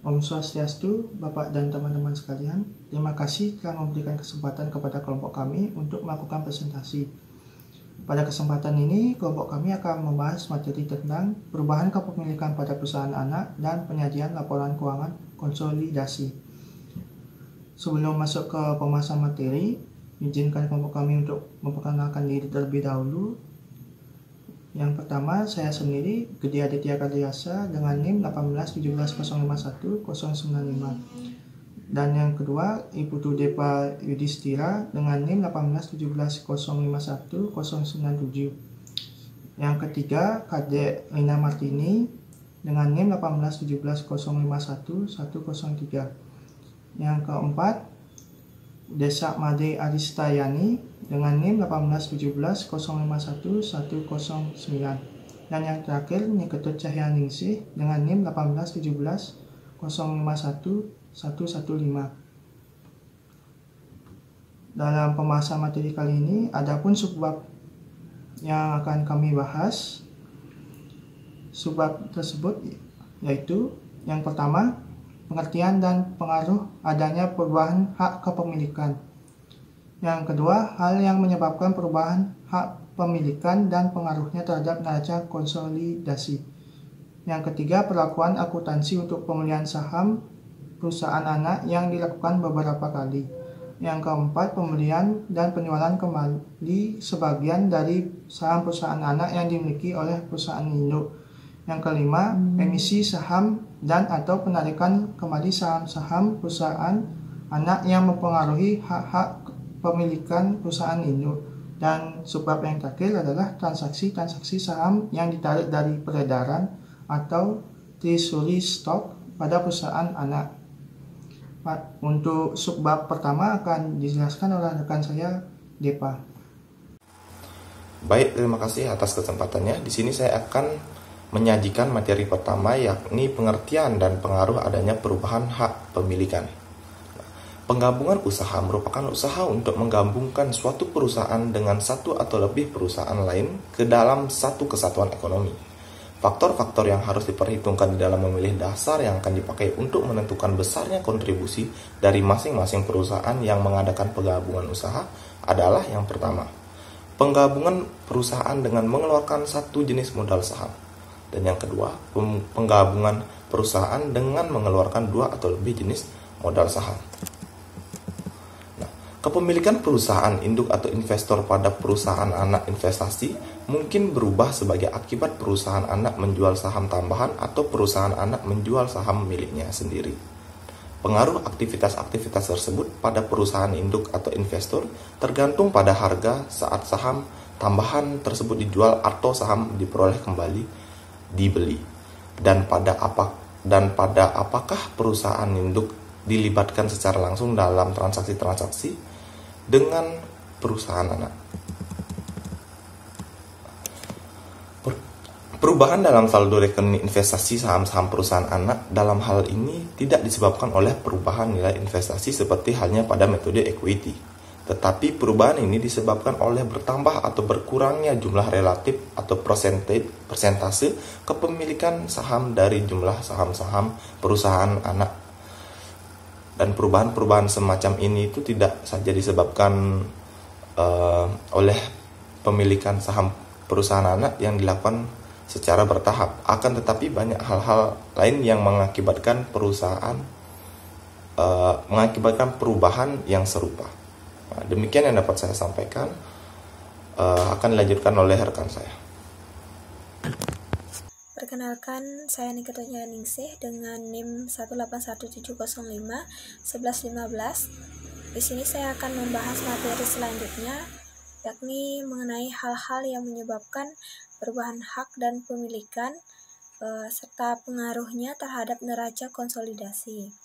Om Swastiastu, Bapak dan teman-teman sekalian. Terima kasih telah memberikan kesempatan kepada kelompok kami untuk melakukan presentasi. Pada kesempatan ini, kelompok kami akan membahas materi tentang perubahan kepemilikan pada perusahaan anak dan penyajian laporan keuangan konsolidasi. Sebelum masuk ke pembahasan materi, izinkan kelompok kami untuk memperkenalkan diri terlebih dahulu. Yang pertama, saya sendiri, Gede Aditya Karyasa dengan NIM 1817051-095. Dan yang kedua, Ibu Depa Yudhistira dengan NIM 1817051-097. Yang ketiga, Kadek Lina Martini dengan NIM 1817051-103. Yang keempat, Desa Made Aristayani dengan NIM 1817051-109. Dan yang terakhir, Niketut Cahyaningsih dengan NIM 1817051-115. Dalam pembahasan materi kali ini, adapun subbab yang akan kami bahas. Subbab tersebut yaitu yang pertama, pengertian dan pengaruh adanya perubahan hak kepemilikan. Yang kedua, hal yang menyebabkan perubahan hak pemilikan dan pengaruhnya terhadap neraca konsolidasi. Yang ketiga, perlakuan akuntansi untuk pembelian saham perusahaan anak yang dilakukan beberapa kali. Yang keempat, pembelian dan penjualan kembali sebagian dari saham perusahaan anak yang dimiliki oleh perusahaan induk. Yang kelima, emisi saham dan atau penarikan kembali saham-saham perusahaan anak yang mempengaruhi hak-hak pemilikan perusahaan induk. Dan subbab yang terakhir adalah transaksi-transaksi saham yang ditarik dari peredaran atau treasury stock pada perusahaan anak. Untuk subbab pertama akan dijelaskan oleh rekan saya, Depa. Baik, terima kasih atas kesempatannya. Di sini saya akan menyajikan materi pertama, yakni pengertian dan pengaruh adanya perubahan hak pemilikan. Penggabungan usaha merupakan usaha untuk menggabungkan suatu perusahaan dengan satu atau lebih perusahaan lain ke dalam satu kesatuan ekonomi. Faktor-faktor yang harus diperhitungkan di dalam memilih dasar yang akan dipakai untuk menentukan besarnya kontribusi dari masing-masing perusahaan yang mengadakan penggabungan usaha adalah yang pertama, penggabungan perusahaan dengan mengeluarkan satu jenis modal saham. Dan yang kedua, penggabungan perusahaan dengan mengeluarkan dua atau lebih jenis modal saham. Nah, kepemilikan perusahaan induk atau investor pada perusahaan anak investasi mungkin berubah sebagai akibat perusahaan anak menjual saham tambahan atau perusahaan anak menjual saham miliknya sendiri. Pengaruh aktivitas-aktivitas tersebut pada perusahaan induk atau investor tergantung pada harga saat saham tambahan tersebut dijual atau saham diperoleh kembali dibeli, dan pada apakah perusahaan induk dilibatkan secara langsung dalam transaksi-transaksi dengan perusahaan anak. Perubahan dalam saldo rekening investasi saham-saham perusahaan anak dalam hal ini tidak disebabkan oleh perubahan nilai investasi seperti halnya pada metode equity. Tetapi perubahan ini disebabkan oleh bertambah atau berkurangnya jumlah relatif atau persentase kepemilikan saham dari jumlah saham-saham perusahaan anak. Dan perubahan-perubahan semacam ini itu tidak saja disebabkan oleh pemilikan saham perusahaan anak yang dilakukan secara bertahap, akan tetapi banyak hal-hal lain yang mengakibatkan perubahan yang serupa. Nah, demikian yang dapat saya sampaikan. Akan dilanjutkan oleh rekan saya. Perkenalkan, saya Niketut Cahyaningsih dengan NIM 1817051-1115. Di sini saya akan membahas materi selanjutnya, yakni mengenai hal-hal yang menyebabkan perubahan hak dan pemilikan serta pengaruhnya terhadap neraca konsolidasi.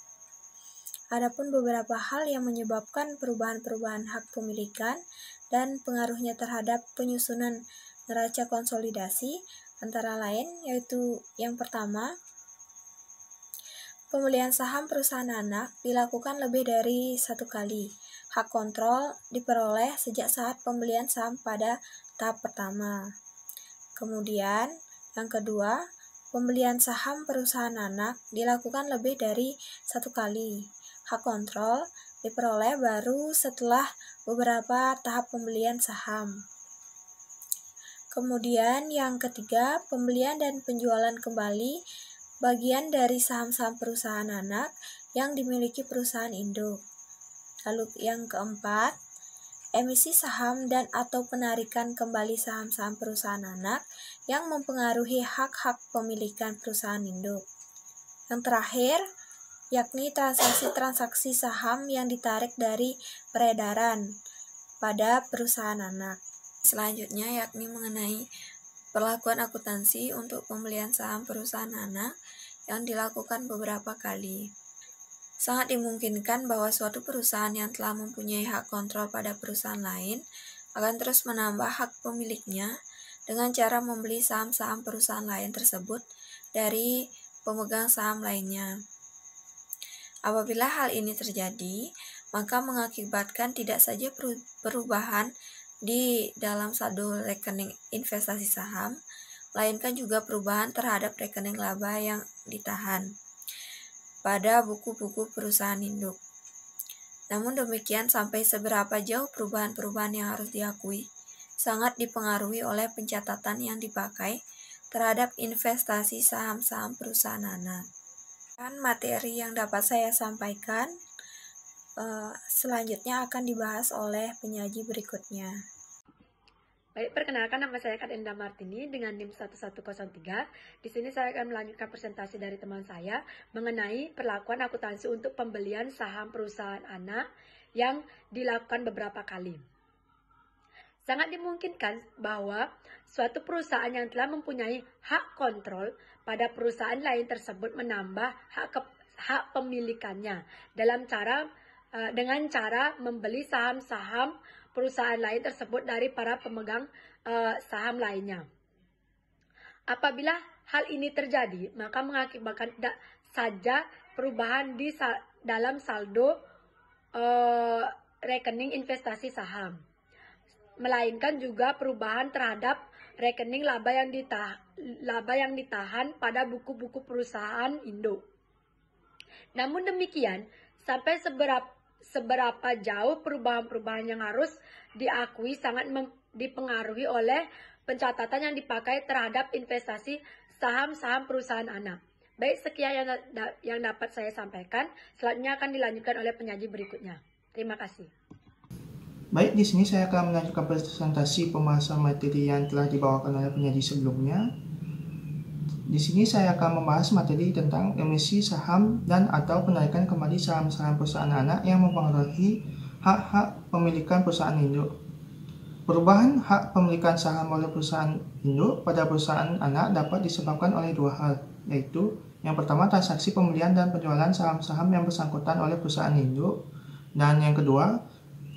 Adapun beberapa hal yang menyebabkan perubahan-perubahan hak pemilikan dan pengaruhnya terhadap penyusunan neraca konsolidasi antara lain yaitu yang pertama, pembelian saham perusahaan anak dilakukan lebih dari satu kali. Hak kontrol diperoleh sejak saat pembelian saham pada tahap pertama. Kemudian, yang kedua, pembelian saham perusahaan anak dilakukan lebih dari satu kali. Hak kontrol diperoleh baru setelah beberapa tahap pembelian saham. Kemudian yang ketiga, pembelian dan penjualan kembali bagian dari saham-saham perusahaan anak yang dimiliki perusahaan induk. Lalu yang keempat, emisi saham dan atau penarikan kembali saham-saham perusahaan anak yang mempengaruhi hak-hak pemilikan perusahaan induk. Yang terakhir, yakni transaksi-transaksi saham yang ditarik dari peredaran pada perusahaan anak. Selanjutnya yakni mengenai perlakuan akuntansi untuk pembelian saham perusahaan anak yang dilakukan beberapa kali. Sangat dimungkinkan bahwa suatu perusahaan yang telah mempunyai hak kontrol pada perusahaan lain akan terus menambah hak pemiliknya dengan cara membeli saham-saham perusahaan lain tersebut dari pemegang saham lainnya. Apabila hal ini terjadi, maka mengakibatkan tidak saja perubahan di dalam saldo rekening investasi saham, melainkan juga perubahan terhadap rekening laba yang ditahan pada buku-buku perusahaan induk. Namun demikian, sampai seberapa jauh perubahan-perubahan yang harus diakui sangat dipengaruhi oleh pencatatan yang dipakai terhadap investasi saham-saham perusahaan anak. Dan materi yang dapat saya sampaikan selanjutnya akan dibahas oleh penyaji berikutnya. Baik, perkenalkan nama saya Kak Enda Martini dengan NIM 1103. Di sini saya akan melanjutkan presentasi dari teman saya mengenai perlakuan akuntansi untuk pembelian saham perusahaan anak yang dilakukan beberapa kali. Sangat dimungkinkan bahwa suatu perusahaan yang telah mempunyai hak kontrol pada perusahaan lain tersebut menambah hak pemilikannya dengan cara membeli saham-saham perusahaan lain tersebut dari para pemegang saham lainnya. Apabila hal ini terjadi, maka mengakibatkan tidak saja perubahan di dalam saldo rekening investasi saham, melainkan juga perubahan terhadap rekening laba yang ditahan pada buku-buku perusahaan induk. Namun demikian, sampai seberapa jauh perubahan-perubahan yang harus diakui sangat dipengaruhi oleh pencatatan yang dipakai terhadap investasi saham-saham perusahaan anak. Baik, sekian yang dapat saya sampaikan. Selanjutnya akan dilanjutkan oleh penyaji berikutnya. Terima kasih. Baik, di sini saya akan melanjutkan presentasi pembahasan materi yang telah dibawakan oleh penyaji sebelumnya. Di sini saya akan membahas materi tentang emisi saham dan atau penarikan kembali saham-saham perusahaan anak yang mempengaruhi hak-hak pemilikan perusahaan induk. Perubahan hak pemilikan saham oleh perusahaan induk pada perusahaan anak dapat disebabkan oleh dua hal, yaitu yang pertama transaksi pembelian dan penjualan saham-saham yang bersangkutan oleh perusahaan induk, dan yang kedua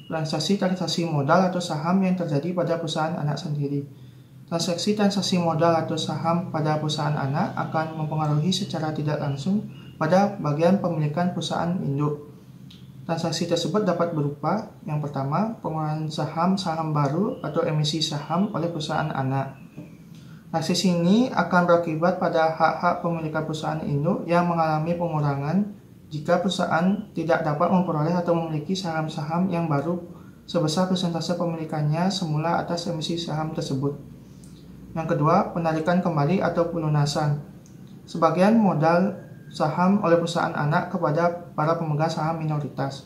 transaksi modal atau saham yang terjadi pada perusahaan anak sendiri. Transaksi modal atau saham pada perusahaan anak akan mempengaruhi secara tidak langsung pada bagian pemilikan perusahaan induk. Transaksi tersebut dapat berupa, yang pertama, pengeluaran saham baru atau emisi saham oleh perusahaan anak. Transaksi ini akan berakibat pada hak-hak pemilikan perusahaan induk yang mengalami pengurangan jika perusahaan tidak dapat memperoleh atau memiliki saham-saham yang baru sebesar persentase pemilikannya semula atas emisi saham tersebut. Yang kedua, penarikan kembali atau pelunasan sebagian modal saham oleh perusahaan anak kepada para pemegang saham minoritas.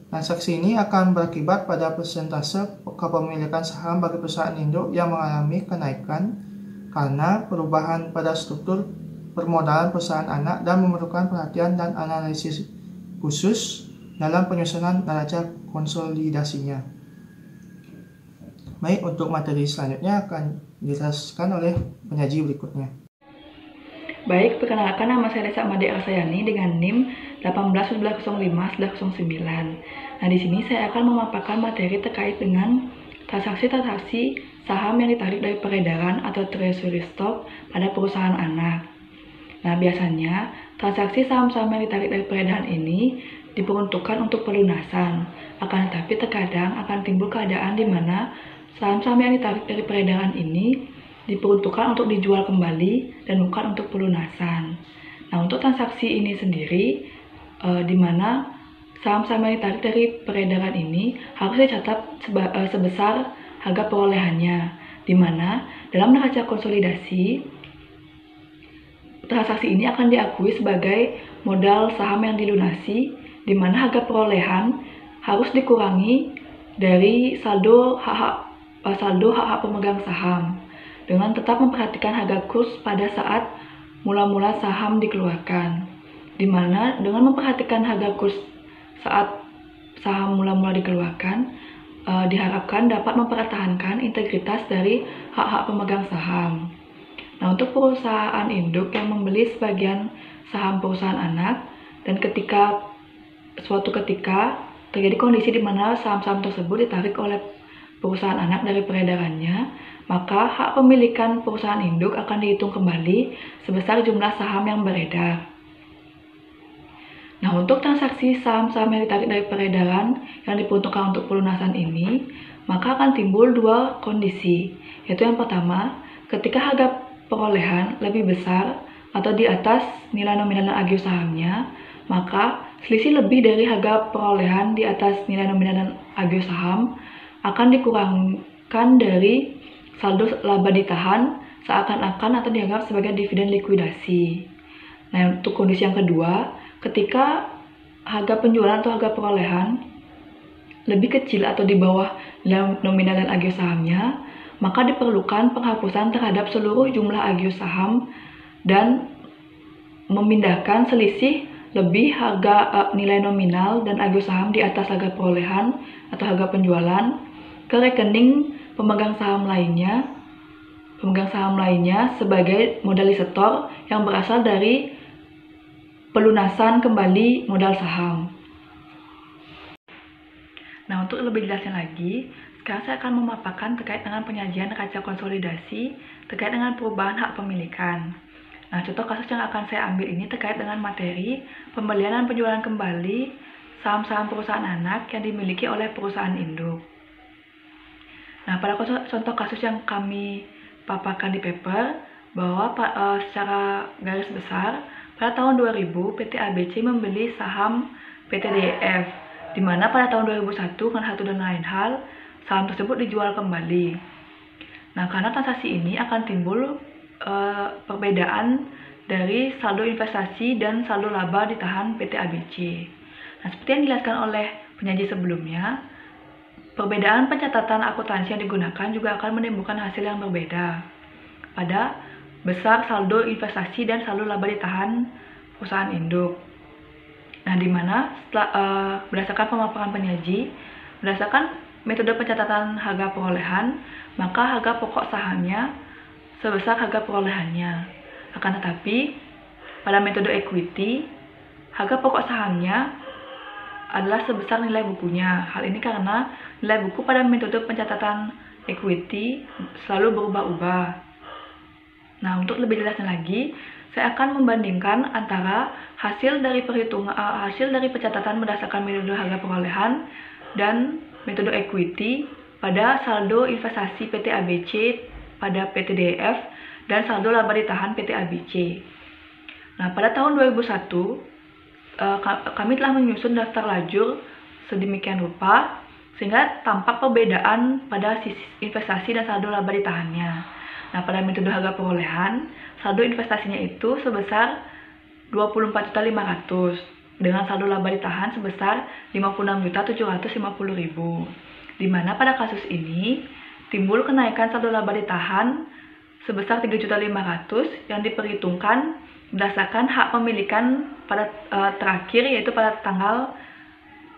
Transaksi ini akan berakibat pada persentase kepemilikan saham bagi perusahaan induk yang mengalami kenaikan karena perubahan pada struktur permodalan perusahaan anak dan memerlukan perhatian dan analisis khusus dalam penyusunan neraca konsolidasinya. Baik, untuk materi selanjutnya akan dijelaskan oleh penyaji berikutnya. Baik, perkenalkan nama saya Desa Made Arsayani dengan NIM 18105/09. Nah, di sini saya akan memaparkan materi terkait dengan transaksi-transaksi saham yang ditarik dari peredaran atau treasury stock pada perusahaan anak. Nah, biasanya transaksi saham-saham yang ditarik dari peredaran ini diperuntukkan untuk pelunasan. Akan tetapi terkadang akan timbul keadaan di mana saham-saham yang ditarik dari peredaran ini diperuntukkan untuk dijual kembali dan bukan untuk pelunasan. Nah, untuk transaksi ini sendiri, di mana saham-saham yang ditarik dari peredaran ini harus dicatat sebesar harga perolehannya, di mana dalam neraca konsolidasi, transaksi ini akan diakui sebagai modal saham yang dilunasi, di mana harga perolehan harus dikurangi dari saldo hak pemegang saham, dengan tetap memperhatikan harga kurs pada saat mula-mula saham dikeluarkan, di mana dengan memperhatikan harga kurs saat saham mula-mula dikeluarkan, diharapkan dapat mempertahankan integritas dari hak-hak pemegang saham. Nah, untuk perusahaan induk yang membeli sebagian saham perusahaan anak, dan suatu ketika terjadi kondisi di mana saham-saham tersebut ditarik oleh perusahaan anak dari peredarannya, maka hak pemilikan perusahaan induk akan dihitung kembali sebesar jumlah saham yang beredar. Nah, untuk transaksi saham-saham yang ditarik dari peredaran yang diperuntukkan untuk pelunasan ini, maka akan timbul dua kondisi, yaitu yang pertama, ketika harga perolehan lebih besar atau di atas nilai nominal dan agio sahamnya, maka selisih lebih dari harga perolehan di atas nilai nominal dan agio saham akan dikurangkan dari saldo laba ditahan seakan-akan atau dianggap sebagai dividen likuidasi. Nah, untuk kondisi yang kedua, ketika harga penjualan atau harga perolehan lebih kecil atau di bawah nilai nominal dan agio sahamnya, maka diperlukan penghapusan terhadap seluruh jumlah agio saham dan memindahkan selisih lebih harga nilai nominal dan agio saham di atas harga perolehan atau harga penjualan ke rekening pemegang saham lainnya sebagai modalisator yang berasal dari pelunasan kembali modal saham. Nah, untuk lebih jelasnya lagi, sekarang saya akan memaparkan terkait dengan penyajian neraca konsolidasi terkait dengan perubahan hak pemilikan. Nah, contoh kasus yang akan saya ambil ini terkait dengan materi pembelian dan penjualan kembali saham-saham perusahaan anak yang dimiliki oleh perusahaan induk. Nah, pada contoh kasus yang kami paparkan di paper, bahwa secara garis besar, pada tahun 2000, PT ABC membeli saham PT DEF, di mana pada tahun 2001, karena satu dan lain hal, saham tersebut dijual kembali. Nah, karena transaksi ini akan timbul perbedaan dari saldo investasi dan saldo laba ditahan PT ABC. Nah, seperti yang dijelaskan oleh penyaji sebelumnya, perbedaan pencatatan akuntansi yang digunakan juga akan menimbulkan hasil yang berbeda pada besar saldo investasi dan saldo laba ditahan perusahaan induk. Nah, di mana berdasarkan pemaparan penyaji, berdasarkan metode pencatatan harga perolehan, maka harga pokok sahamnya sebesar harga perolehannya. Akan tetapi, pada metode equity, harga pokok sahamnya adalah sebesar nilai bukunya. Hal ini karena nilai buku pada metode pencatatan equity selalu berubah-ubah. Nah, untuk lebih jelasnya lagi, saya akan membandingkan antara hasil dari pencatatan berdasarkan metode harga perolehan dan metode equity pada saldo investasi PT ABC pada PT DEF dan saldo laba ditahan PT ABC. Nah, pada tahun 2001, kami telah menyusun daftar lajur sedemikian rupa sehingga tampak perbedaan pada sisi investasi dan saldo laba ditahannya. Nah, pada metode harga perolehan, saldo investasinya itu sebesar 24.500.000 dengan saldo laba ditahan sebesar 56.750.000. Di mana pada kasus ini timbul kenaikan saldo laba ditahan sebesar 3.500.000 yang diperhitungkan berdasarkan hak pemilikan pada terakhir, yaitu pada tanggal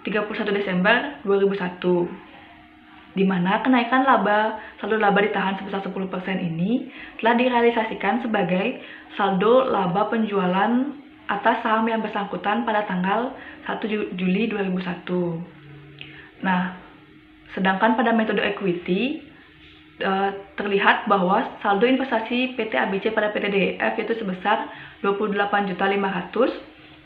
31 Desember 2001. Di mana kenaikan saldo laba ditahan sebesar 10% ini telah direalisasikan sebagai saldo laba penjualan atas saham yang bersangkutan pada tanggal 1 Juli 2001. Nah, sedangkan pada metode equity terlihat bahwa saldo investasi PT ABC pada PT DEF itu sebesar 28.500.000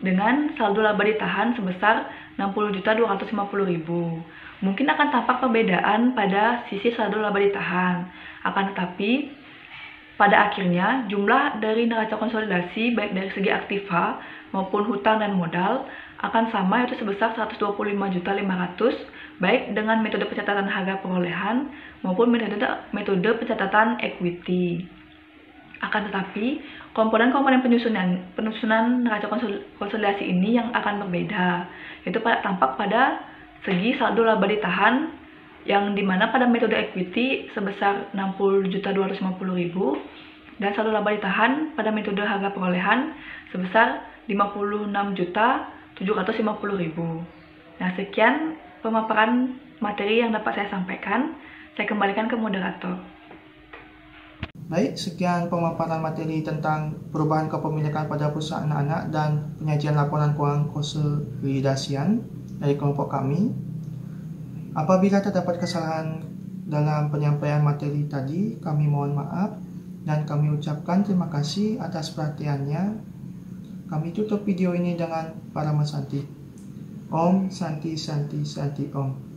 dengan saldo laba ditahan sebesar 60.250.000. Mungkin akan tampak perbedaan pada sisi saldo laba ditahan. Akan tetapi, Pada akhirnya, jumlah dari neraca konsolidasi baik dari segi aktiva maupun hutang dan modal akan sama, yaitu sebesar 125.500.000 baik dengan metode pencatatan harga perolehan maupun metode pencatatan equity. Akan tetapi, komponen-komponen penyusunan neraca konsolidasi ini yang akan berbeda, yaitu tampak pada segi saldo laba ditahan, yang dimana pada metode equity sebesar 60.250.000 dan saldo laba ditahan pada metode harga perolehan sebesar 56.750.000. Nah, sekian pemaparan materi yang dapat saya sampaikan. Saya kembalikan ke moderator. Baik, sekian pemaparan materi tentang perubahan kepemilikan pada perusahaan anak dan penyajian laporan keuangan konsolidasian dari kelompok kami. Apabila terdapat kesalahan dalam penyampaian materi tadi, kami mohon maaf dan kami ucapkan terima kasih atas perhatiannya. Kami tutup video ini dengan Parama Santi. Om Santi Santi Santi Om.